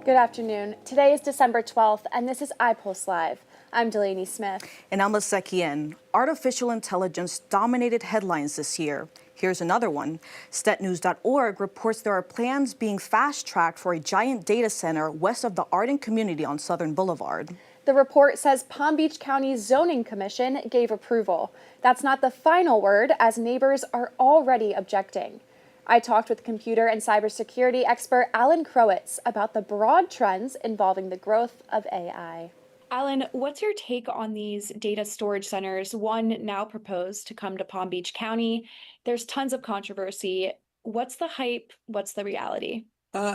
Good afternoon. Today is December 12th, and this is iPulse Live. I'm Delaney Smith. And I'm Lasekien. Artificial intelligence dominated headlines this year. Here's another one. StetNews.org reports there are plans being fast-tracked for a giant data center west of the Arden community on Southern Boulevard. The report says Palm Beach County's Zoning Commission gave approval. That's not the final word, as neighbors are already objecting. I talked with computer and cybersecurity expert Alan Crowitz about the broad trends involving the growth of AI. Alan, what's your take on these data storage centers? One now proposed to come to Palm Beach County. There's tons of controversy. What's the hype? What's the reality?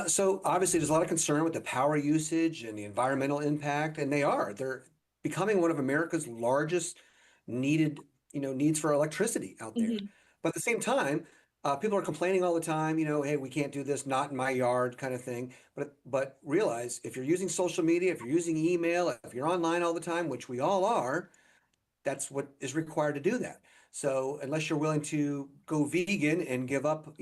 So obviously there's a lot of concern with the power usage and the environmental impact, and they're becoming one of America's largest needs for electricity out there. Mhm. But at the same time, people are complaining all the time, hey, we can't do this, not in my yard kind of thing. But realize if you're using social media, if you're using email, if you're online all the time, which we all are, that's what is required to do that. So unless you're willing to go vegan and give up,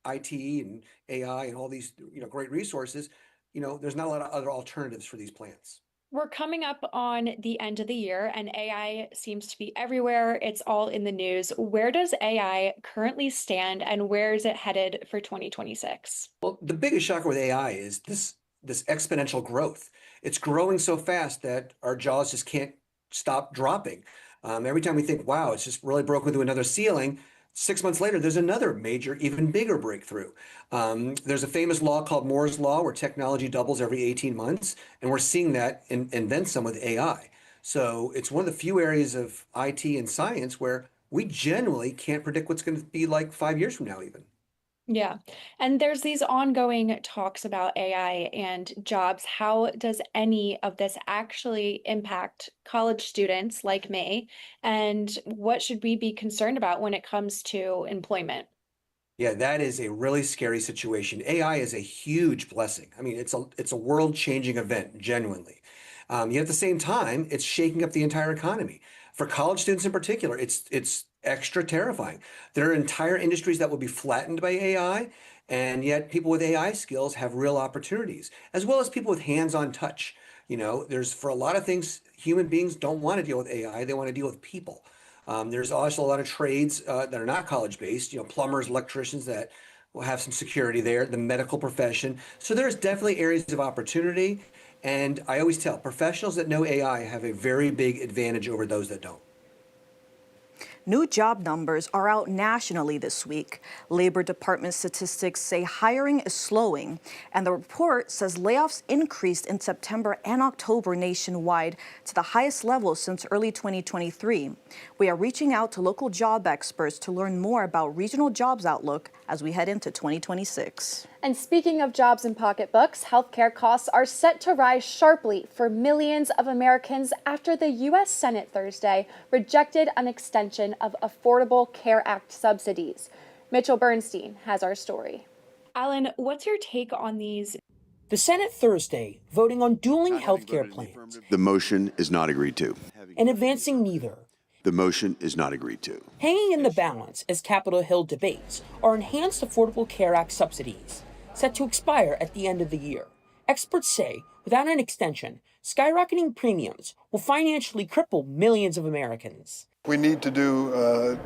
IT and AI and all these, great resources, there's not a lot of other alternatives for these plants. We're coming up on the end of the year, and AI seems to be everywhere. It's all in the news. Where does AI currently stand, and where is it headed for 2026? Well, the biggest shocker with AI is this exponential growth. It's growing so fast that our jaws just can't stop dropping. Every time we think, wow, it's just really broken through another ceiling, 6 months later, there's another major, even bigger breakthrough. There's a famous law called Moore's Law, where technology doubles every 18 months, and we're seeing that and then some with AI. So it's one of the few areas of IT and science where we generally can't predict what's going to be like 5 years from now, even. Yeah. And there's these ongoing talks about AI and jobs. How does any of this actually impact college students like me? And what should we be concerned about when it comes to employment? Yeah, that is a really scary situation. AI is a huge blessing. I mean, it's a world-changing event, genuinely. Yet at the same time, it's shaking up the entire economy. For college students in particular, it's extra terrifying. There are entire industries that will be flattened by AI, and yet people with AI skills have real opportunities, as well as people with hands-on touch. There's for a lot of things, human beings don't want to deal with AI, they want to deal with people. There's also a lot of trades that are not college-based, plumbers, electricians that will have some security there, the medical profession. So there's definitely areas of opportunity. And I always tell professionals that know AI have a very big advantage over those that don't. New job numbers are out nationally this week. Labor Department statistics say hiring is slowing, and the report says layoffs increased in September and October nationwide to the highest level since early 2023. We are reaching out to local job experts to learn more about regional jobs outlook as we head into 2026. And speaking of jobs and pocketbooks, healthcare costs are set to rise sharply for millions of Americans after the U.S. Senate Thursday rejected an extension of Affordable Care Act subsidies. Mitchell Bernstein has our story. Alan, what's your take on these? The Senate Thursday voting on dueling healthcare plans. The motion is not agreed to. And advancing neither. The motion is not agreed to. Hanging in the balance as Capitol Hill debates are enhanced Affordable Care Act subsidies, set to expire at the end of the year. Experts say, without an extension, skyrocketing premiums will financially cripple millions of Americans. We need to do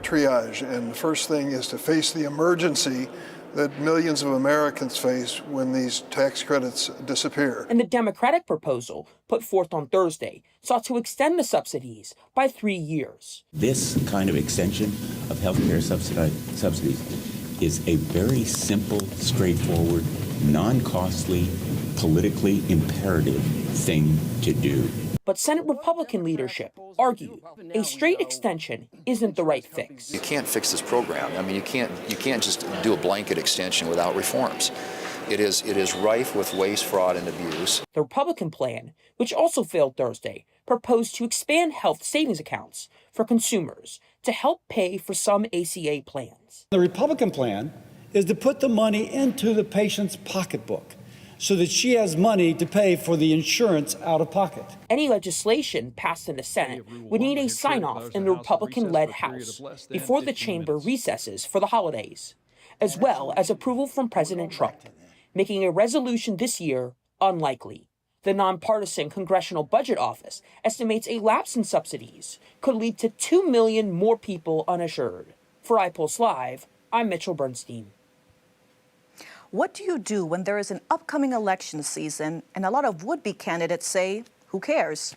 triage, and the first thing is to face the emergency that millions of Americans face when these tax credits disappear. And the Democratic proposal, put forth on Thursday, sought to extend the subsidies by 3 years. This kind of extension of healthcare subsidies is a very simple, straightforward, non-costly, politically imperative thing to do. But Senate Republican leadership argued a straight extension isn't the right fix. You can't fix this program. I mean, you can't just do a blanket extension without reforms. It is rife with waste, fraud, and abuse. The Republican plan, which also failed Thursday, proposed to expand health savings accounts for consumers to help pay for some ACA plans. The Republican plan is to put the money into the patient's pocketbook, so that she has money to pay for the insurance out of pocket. Any legislation passed in the Senate would need a sign-off in the Republican-led House before the chamber recesses for the holidays, as well as approval from President Trump, making a resolution this year Unlikely. The nonpartisan Congressional Budget Office estimates a lapse in subsidies could lead to 2 million more people uninsured. For iPulse Live, I'm Mitchell Bernstein. What do you do when there is an upcoming election season and a lot of would-be candidates say, who cares?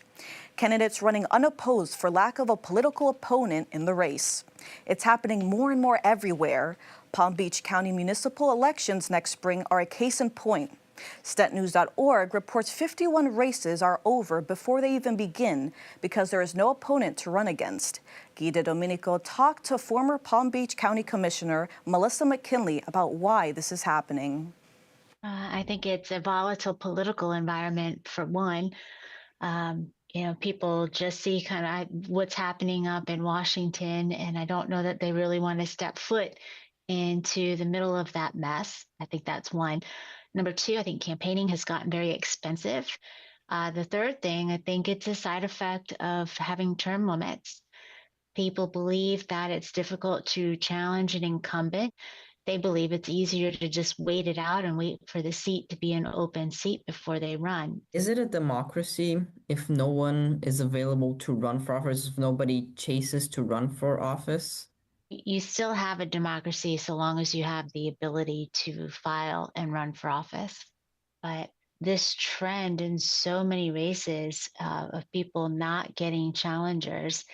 Candidates running unopposed for lack of a political opponent in the race. It's happening more and more everywhere. Palm Beach County municipal elections next spring are a case in point. StatNews.org reports 51 races are over before they even begin because there is no opponent to run against. Guy Domenico talked to former Palm Beach County Commissioner Melissa McKinley about why this is happening. I think it's a volatile political environment, for one. People just see kind of what's happening up in Washington, and I don't know that they really want to step foot into the middle of that mess. I think that's one. Number two, I think campaigning has gotten very expensive. The third thing, I think it's a side effect of having term limits. People believe that it's difficult to challenge an incumbent. They believe it's easier to just wait it out and wait for the seat to be an open seat before they run. Is it a democracy if no one is available to run for office, if nobody chases to run for office? You still have a democracy so long as you have the ability to file and run for office. But this trend in so many races of people not getting challengers,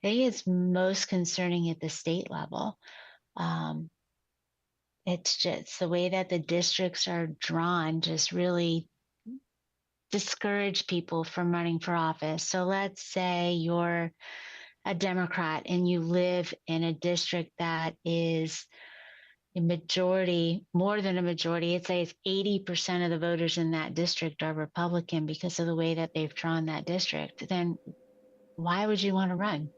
I think it's most concerning at the state level. It's just the way that the districts are drawn just really discourage people from running for office. So let's say you're a Democrat and you live in a district that is a majority, more than a majority, I'd say it's 80% of the voters in that district are Republican because of the way that they've drawn that district. Then why would you want to run?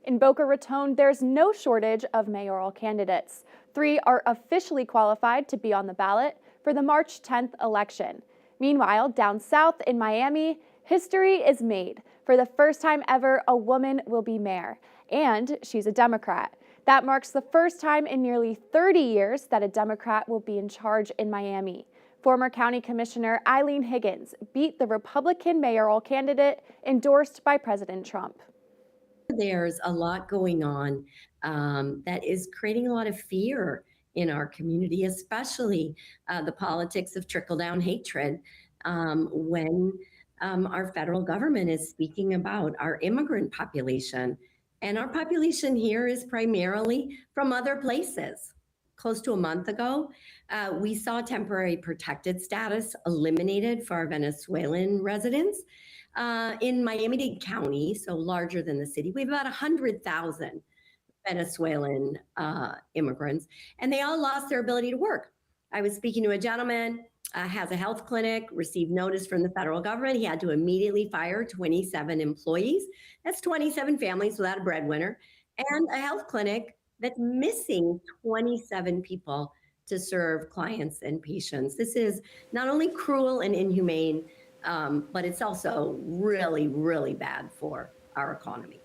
In Boca Raton, there's no shortage of mayoral candidates. 3 are officially qualified to be on the ballot for the March 10th election. Meanwhile, down south in Miami, history is made. For the first time ever, a woman will be mayor, and she's a Democrat. That marks the first time in nearly 30 years that a Democrat will be in charge in Miami. Former County Commissioner Eileen Higgins beat the Republican mayoral candidate endorsed by President Trump. There's a lot going on that is creating a lot of fear in our community, especially the politics of trickle-down hatred when our federal government is speaking about our immigrant population. And our population here is primarily from other places. Close to a month ago, we saw temporary protected status eliminated for our Venezuelan residents. In Miami-Dade County, so larger than the city, we have about 100,000 Venezuelan immigrants, and they all lost their ability to work. I was speaking to a gentleman, has a health clinic, received notice from the federal government. He had to immediately fire 27 employees. That's 27 families without a breadwinner, and a health clinic that's missing 27 people to serve clients and patients. This is not only cruel and inhumane, but it's also really, really bad for our economy.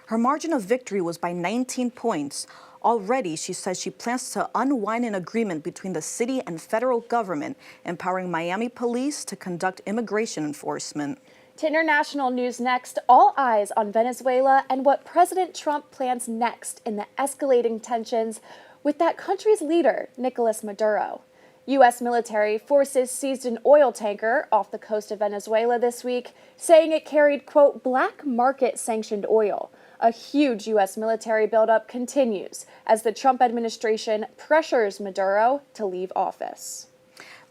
Her margin of victory was by 19 points. Already, she says she plans to unwind an agreement between the city and federal government, empowering Miami police to conduct immigration enforcement. To international news next, all eyes on Venezuela and what President Trump plans next in the escalating tensions with that country's leader, Nicolas Maduro. U.S. military forces seized an oil tanker off the coast of Venezuela this week, saying it carried, quote, black market sanctioned oil. A huge U.S. military buildup continues as the Trump administration pressures Maduro to leave office.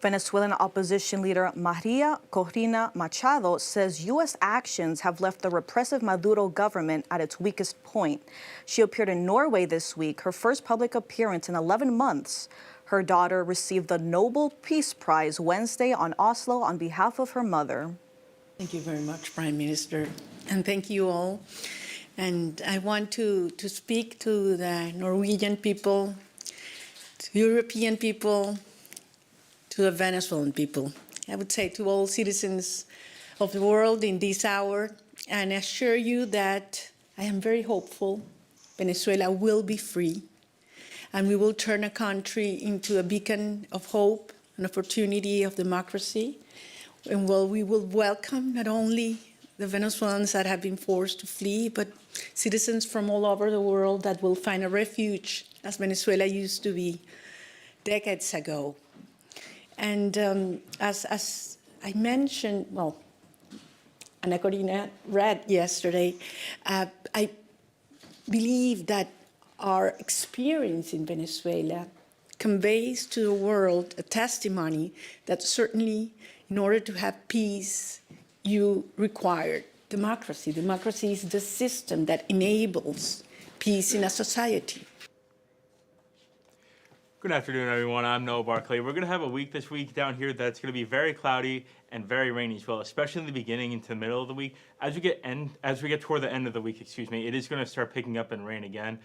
Venezuelan opposition leader Maria Corina Machado says U.S. actions have left the repressive Maduro government at its weakest point. She appeared in Norway this week, her first public appearance in 11 months. Her daughter received the Nobel Peace Prize Wednesday on Oslo on behalf of her mother. Thank you very much, Prime Minister, and thank you all. And I want to speak to the Norwegian people, to European people, to the Venezuelan people. I would say to all citizens of the world in this hour, and assure you that I am very hopeful Venezuela will be free. and we will turn a country into a beacon of hope and opportunity of democracy. And we will welcome not only the Venezuelans that have been forced to flee, but citizens from all over the world that will find a refuge, as Venezuela used to be decades ago. And as I mentioned, well, Ana Corina read yesterday, I believe that our experience in Venezuela conveys to the world a testimony that certainly in order to have peace, you require democracy. Democracy is the system that enables peace in a society. Good afternoon, everyone. I'm Noah Barclay. We're going to have a week this week down here that's going to be very cloudy and very rainy as well, especially in the beginning into the middle of the week. As we get toward the end of the week, it is going to start picking up and rain again.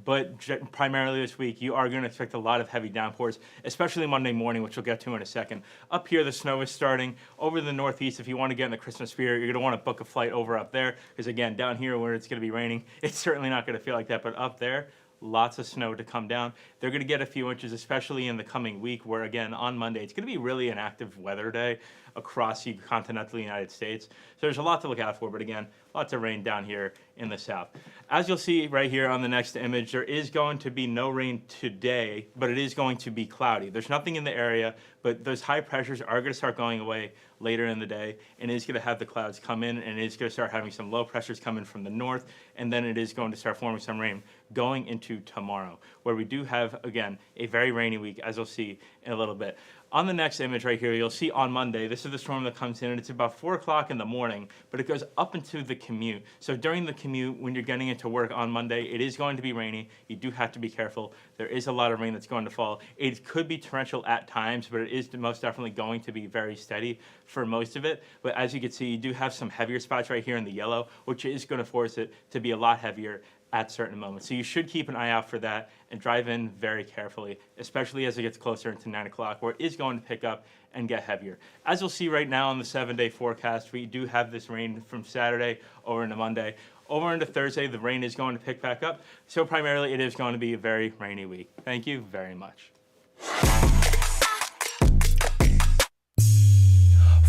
But primarily this week, you are going to expect a lot of heavy downpours, especially Monday morning, which we'll get to in a second. Up here, the snow is starting. Over the northeast, if you want to get in the Christmas spirit, you're going to want to book a flight over up there. Because again, down here where it's going to be raining, it's certainly not going to feel like that. But up there, lots of snow to come down. They're going to get a few inches, especially in the coming week, where again, on Monday, it's going to be really an active weather day across the continental United States. So there's a lot to look out for, but again, lots of rain down here in the south. As you'll see right here on the next image, there is going to be no rain today, but it is going to be cloudy. There's nothing in the area, but those high pressures are going to start going away later in the day, and it is going to have the clouds come in, and it is going to start having some low pressures come in from the north, and then it is going to start forming some rain going into tomorrow, where we do have, again, a very rainy week, as you'll see in a little bit. On the next image right here, you'll see on Monday, this is the storm that comes in, and it's about 4 o'clock in the morning, but it goes up into the commute. So during the commute, when you're getting into work on Monday, it is going to be rainy. You do have to be careful. There is a lot of rain that's going to fall. It could be torrential at times, but it is most definitely going to be very steady for most of it. But as you can see, you do have some heavier spots right here in the yellow, which is going to force it to be a lot heavier at certain moments. So you should keep an eye out for that and drive in very carefully, especially as it gets closer into 9 o'clock, where it is going to pick up and get heavier. As you'll see right now on the 7-day forecast, we do have this rain from Saturday over into Monday. Over into Thursday, the rain is going to pick back up. So primarily, it is going to be a very rainy week. Thank you very much.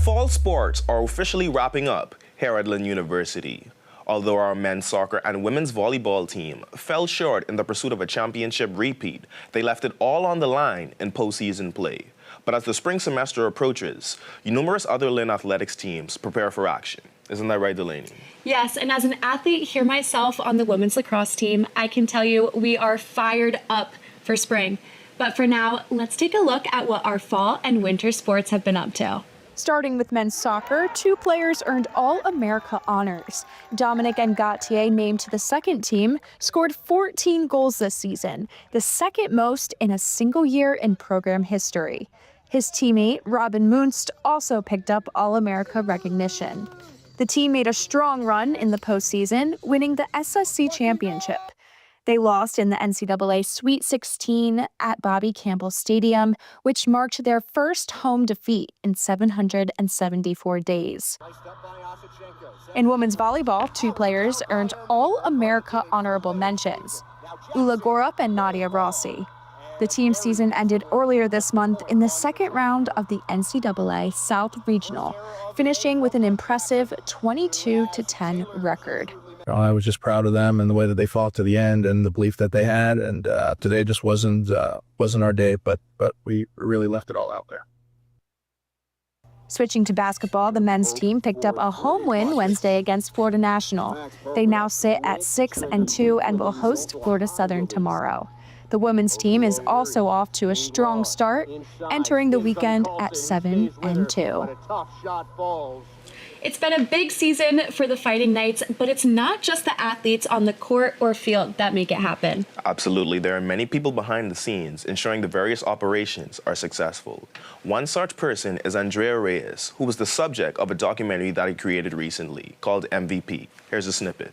Fall sports are officially wrapping up here at Lynn University. Although our men's soccer and women's volleyball team fell short in the pursuit of a championship repeat, they left it all on the line in postseason play. But as the spring semester approaches, numerous other Lynn athletics teams prepare for action. Isn't that right, Delaney? Yes, and as an athlete here myself on the women's lacrosse team, I can tell you we are fired up for spring. But for now, let's take a look at what our fall and winter sports have been up to. Starting with men's soccer, 2 players earned All-America honors. Dominic Ngatier, named to the second team, scored 14 goals this season, the second most in a single year in program history. His teammate, Robin Munst, also picked up All-America recognition. The team made a strong run in the postseason, winning the SSC championship. They lost in the NCAA Sweet 16 at Bobby Campbell Stadium, which marked their first home defeat in 774 days. In women's volleyball, 2 players earned All-America honorable mentions, Ula Gorup and Nadia Rossi. The team's season ended earlier this month in the second round of the NCAA South Regional, finishing with an impressive 22-10 record. I was just proud of them and the way that they fought to the end and the belief that they had. And today just wasn't our day, but we really left it all out there. Switching to basketball, the men's team picked up a home win Wednesday against Florida National. They now sit at 6-2 and will host Florida Southern tomorrow. The women's team is also off to a strong start, entering the weekend at 7-2. It's been a big season for the Fighting Knights, but it's not just the athletes on the court or field that make it happen. Absolutely. There are many people behind the scenes ensuring the various operations are successful. One such person is Andrea Reyes, who was the subject of a documentary that he created recently called MVP. Here's a snippet.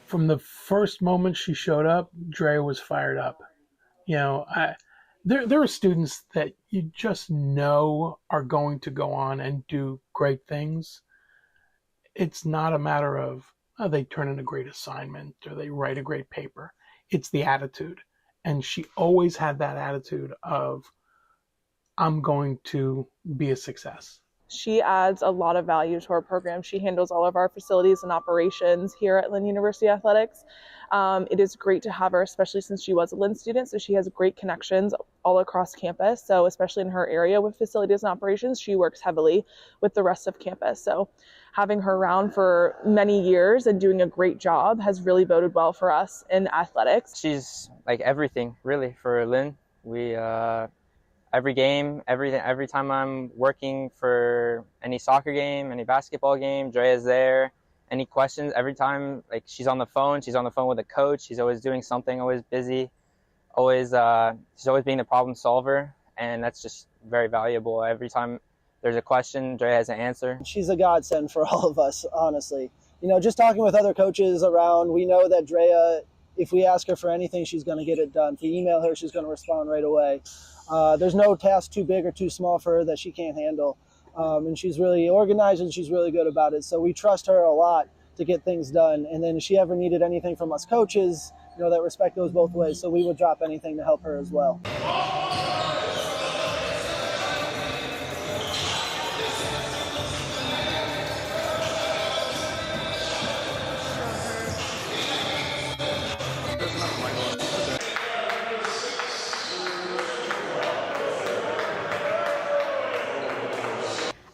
From the first moment she showed up, Drea was fired up. You know, there are students that you just know are going to go on and do great things. It's not a matter of they turn in a great assignment or they write a great paper. It's the attitude. And she always had that attitude of, I'm going to be a success. She adds a lot of value to our program. She handles all of our facilities and operations here at Lynn University Athletics. It is great to have her, especially since she was a Lynn student, so she has great connections all across campus. So especially in her area with facilities and operations, she works heavily with the rest of campus. So having her around for many years and doing a great job has really boded well for us in athletics. She's like everything really for Lynn. We every game, every time I'm working for any soccer game, any basketball game, Drea's there. Any questions, every time, like she's on the phone with a coach. She's always doing something, always busy, she's always being the problem solver, and that's just very valuable. Every time there's a question, Drea has an answer. She's a godsend for all of us, honestly. You know, just talking with other coaches around, we know that Drea, if we ask her for anything, she's going to get it done. If we email her, she's going to respond right away. There's no task too big or too small for her that she can't handle. And she's really organized and she's really good about it. So we trust her a lot to get things done. And then if she ever needed anything from us coaches, you know, that respect goes both ways. So we would drop anything to help her as well.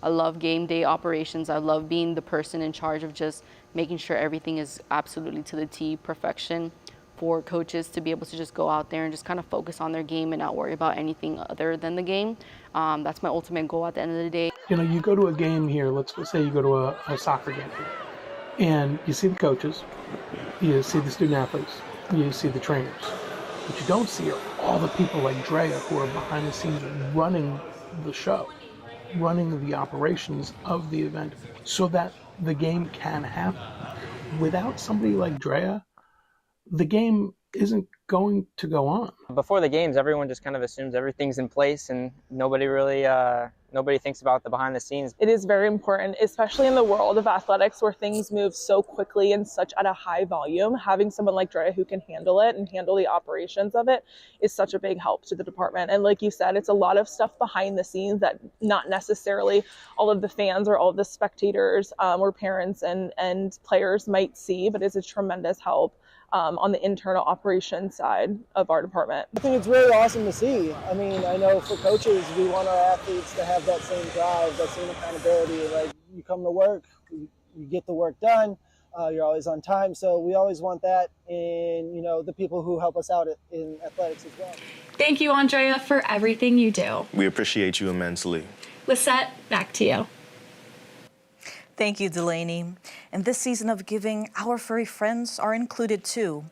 I love game day operations. I love being the person in charge of just making sure everything is absolutely to the T, perfection, for coaches to be able to just go out there and just kind of focus on their game and not worry about anything other than the game. That's my ultimate goal at the end of the day. You know, you go to a game here, let's say you go to a soccer game here, and you see the coaches, you see the student athletes, you see the trainers. What you don't see are all the people like Drea who are behind the scenes running the show, running the operations of the event so that the game can happen. Without somebody like Drea, the game isn't going to go on. Before the games, everyone just kind of assumes everything's in place and nobody really nobody thinks about the behind the scenes. It is very important, especially in the world of athletics where things move so quickly and such at a high volume. Having someone like Drea who can handle it and handle the operations of it is such a big help to the department. And like you said, it's a lot of stuff behind the scenes that not necessarily all of the fans or all of the spectators or parents and players might see, but it's a tremendous help on the internal operations side of our department. I think it's really awesome to see. I mean, I know for coaches, we want our athletes to have that same drive, that same accountability. Like, you come to work, you get the work done, you're always on time. So we always want that in, you know, the people who help us out in athletics as well. Thank you, Andrea, for everything you do. We appreciate you immensely. Lisette, back to you. Thank you, Delaney. In this season of giving, our furry friends are included too.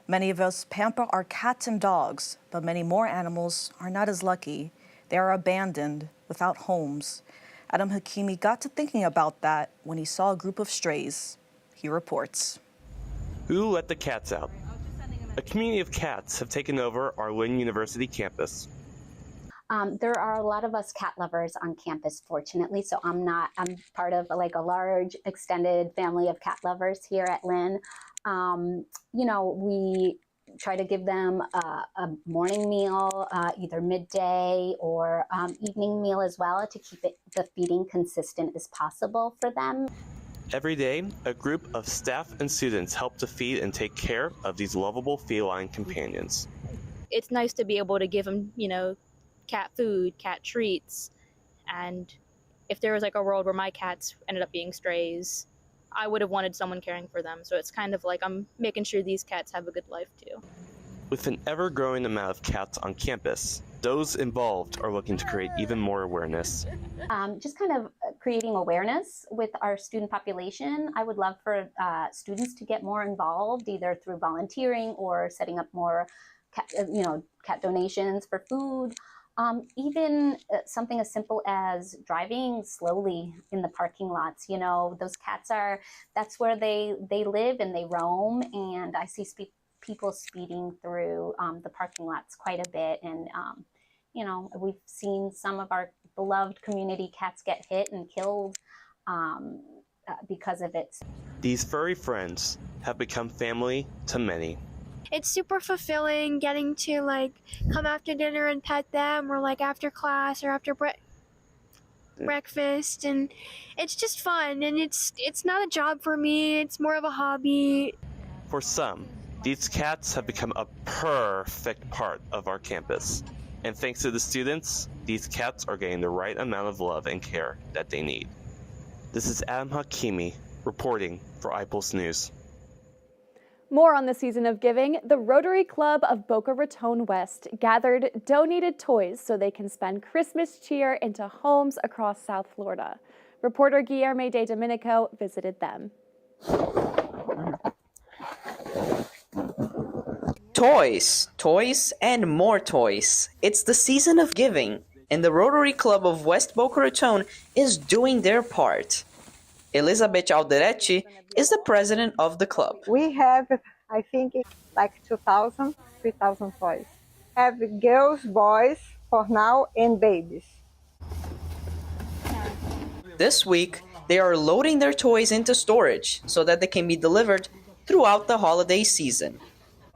Many of us pamper our cats and dogs, but many more animals are not as lucky. They are abandoned, without homes. Adam Hakimi got to thinking about that when he saw a group of strays. He reports. Who let the cats out? A community of cats have taken over our Lynn University campus. There are a lot of us cat lovers on campus, fortunately. So I'm part of like a large extended family of cat lovers here at Lynn. You know, we try to give them a morning meal, either midday or evening meal as well, to keep the feeding consistent as possible for them. Every day, a group of staff and students help to feed and take care of these lovable feline companions. It's nice to be able to give them, you know, cat food, cat treats, and if there was like a world where my cats ended up being strays, I would have wanted someone caring for them. So it's kind of like I'm making sure these cats have a good life too. With an ever-growing amount of cats on campus, those involved are looking to create even more awareness. Just kind of creating awareness with our student population. I would love for students to get more involved, either through volunteering or setting up more cat donations for food. Even something as simple as driving slowly in the parking lots. You know, those cats that's where they live and they roam. And I see people speeding through the parking lots quite a bit. And, you know, we've seen some of our beloved community cats get hit and killed because of it. These furry friends have become family to many. It's super fulfilling getting to like come after dinner and pet them, or like after class or after breakfast, and it's just fun, and it's not a job for me, it's more of a hobby. For some, these cats have become a perfect part of our campus. And thanks to the students, these cats are getting the right amount of love and care that they need. This is Adam Hakimi reporting for iPulse News. More on the season of giving. The Rotary Club of Boca Raton West gathered donated toys so they can spend Christmas cheer into homes across South Florida. Reporter Guillermo de Domenico visited them. Toys, toys, and more toys. It's the season of giving, and the Rotary Club of West Boca Raton is doing their part. Elizabeth Alderetti is the president of the club. We have, I think, like 2,000, 3,000 toys. Have girls, boys for now, and babies. This week, they are loading their toys into storage so that they can be delivered throughout the holiday season.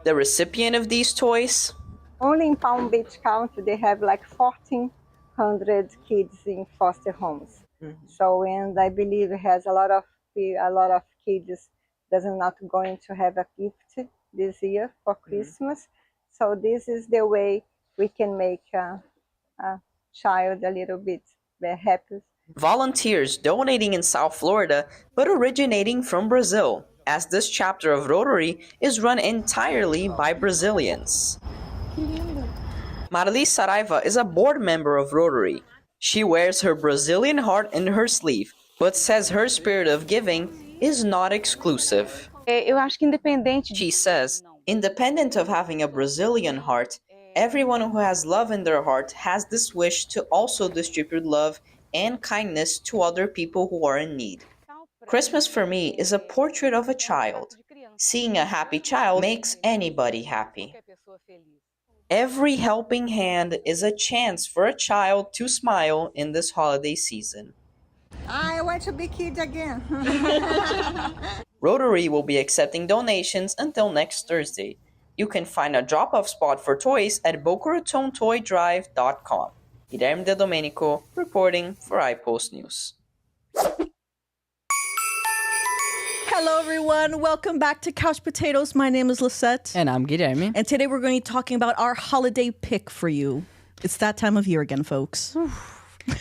The recipient of these toys? Only in Palm Beach County, they have like 1,400 kids in foster homes. So, and I believe it has a lot of kids that are not going to have a gift this year for Christmas. So this is the way we can make a child a little bit happy. Volunteers donating in South Florida, but originating from Brazil, as this chapter of Rotary is run entirely by Brazilians. Marli Saraiva is a board member of Rotary. She wears her Brazilian heart in her sleeve, but says her spirit of giving is not exclusive. She says, independent of having a Brazilian heart, everyone who has love in their heart has this wish to also distribute love and kindness to other people who are in need. Christmas for me is a portrait of a child. Seeing a happy child makes anybody happy. Every helping hand is a chance for a child to smile in this holiday season. I want to be kid again. Rotary will be accepting donations until next Thursday. You can find a drop-off spot for toys at BocaRatonToyDrive.com. Guilherme de Domenico reporting for iPulse News. Hello, everyone. Welcome back to Couch Potatoes. My name is Lisette. And I'm Guilherme. And today we're going to be talking about our holiday pick for you. It's that time of year again, folks.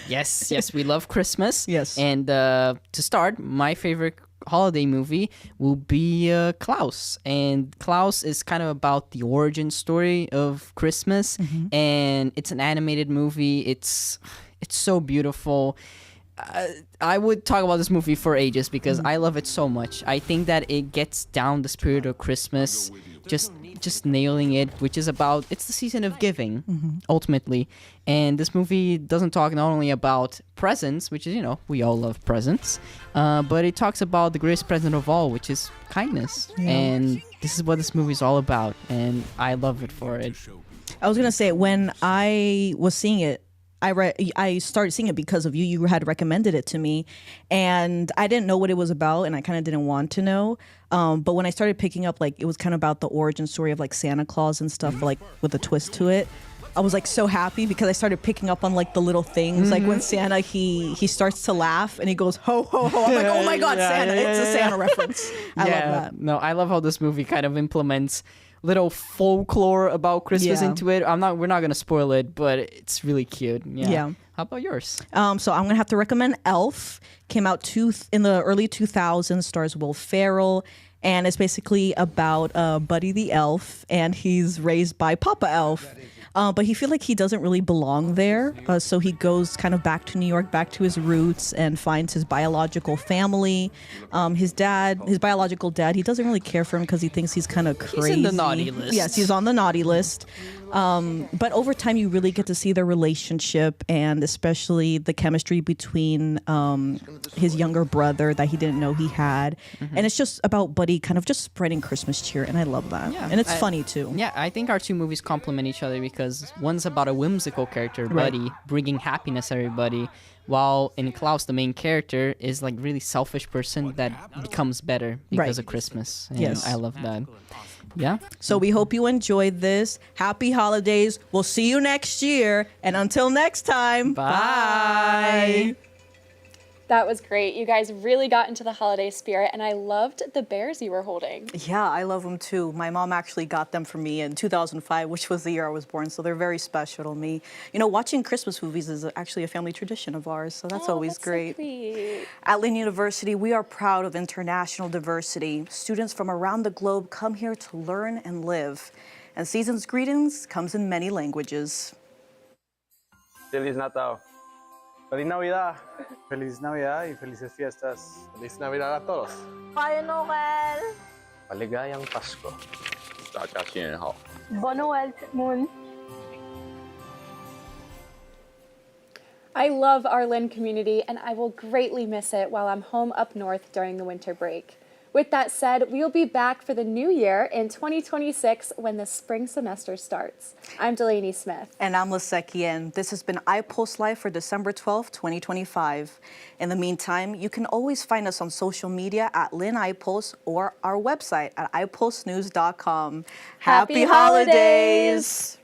Yes, we love Christmas. Yes. And to start, my favorite holiday movie will be Klaus. And Klaus is kind of about the origin story of Christmas. Mm-hmm. And it's an animated movie. It's so beautiful. I would talk about this movie for ages because I love it so much. I think that it gets down the spirit of Christmas, just nailing it, which is about, it's the season of giving, ultimately. And this movie doesn't talk not only about presents, which is, we all love presents, but it talks about the greatest present of all, which is kindness. Yeah. And this is what this movie is all about, and I love it for it. I was going to say, when I was seeing it, I started seeing it because of you. You had recommended it to me, and I didn't know what it was about, and I kind of didn't want to know. But when I started picking up, like, it was kind of about the origin story of like Santa Claus and stuff, like with a twist to it. I was like so happy because I started picking up on like the little things, like when Santa he starts to laugh and he goes ho ho ho. I'm like, oh my god, Santa! It's a Santa reference. I love that. No, I love how this movie kind of implements little folklore about Christmas into it. We're not gonna spoil it, but it's really cute. Yeah. How about yours? So I'm gonna have to recommend Elf. Came out in the early 2000s. Stars Will Ferrell, and it's basically about Buddy the Elf, and he's raised by Papa Elf. But he feels like he doesn't really belong there. So he goes kind of back to New York, back to his roots, and finds his biological family. His biological dad, he doesn't really care for him because he thinks he's kind of crazy. He's in the naughty list. Yes, he's on the naughty list. But over time, you really get to see their relationship, and especially the chemistry between his younger brother that he didn't know he had. Mm-hmm. And it's just about Buddy kind of just spreading Christmas cheer, and I love that. Yeah, and it's funny, too. Yeah, I think our two movies complement each other because because one's about a whimsical character, Buddy, bringing happiness to everybody, while in Klaus, the main character is like really selfish person that becomes better because of Christmas. And I love that. Yeah. So we hope you enjoyed this. Happy holidays. We'll see you next year. And until next time, bye. That was great. You guys really got into the holiday spirit, and I loved the bears you were holding. Yeah, I love them too. My mom actually got them for me in 2005, which was the year I was born, so they're very special to me. You know, watching Christmas movies is actually a family tradition of ours, so that's always great. So sweet. At Lynn University, we are proud of international diversity. Students from around the globe come here to learn and live. And season's greetings comes in many languages. Feliz Natal. Feliz Navidad. Feliz Navidad y felices fiestas. Feliz Navidad a todos. Payo Noel. Maligayang Pasko. 大家新年好。 Bon Noel, Moon. I love our Lynn community, and I will greatly miss it while I'm home up north during the winter break. With that said, we'll be back for the new year in 2026 when the spring semester starts. I'm Delaney Smith. And I'm Liseki. This has been iPulse Live for December 12th, 2025. In the meantime, you can always find us on social media at Lynn iPulse or our website at ipulsenews.com. Happy holidays!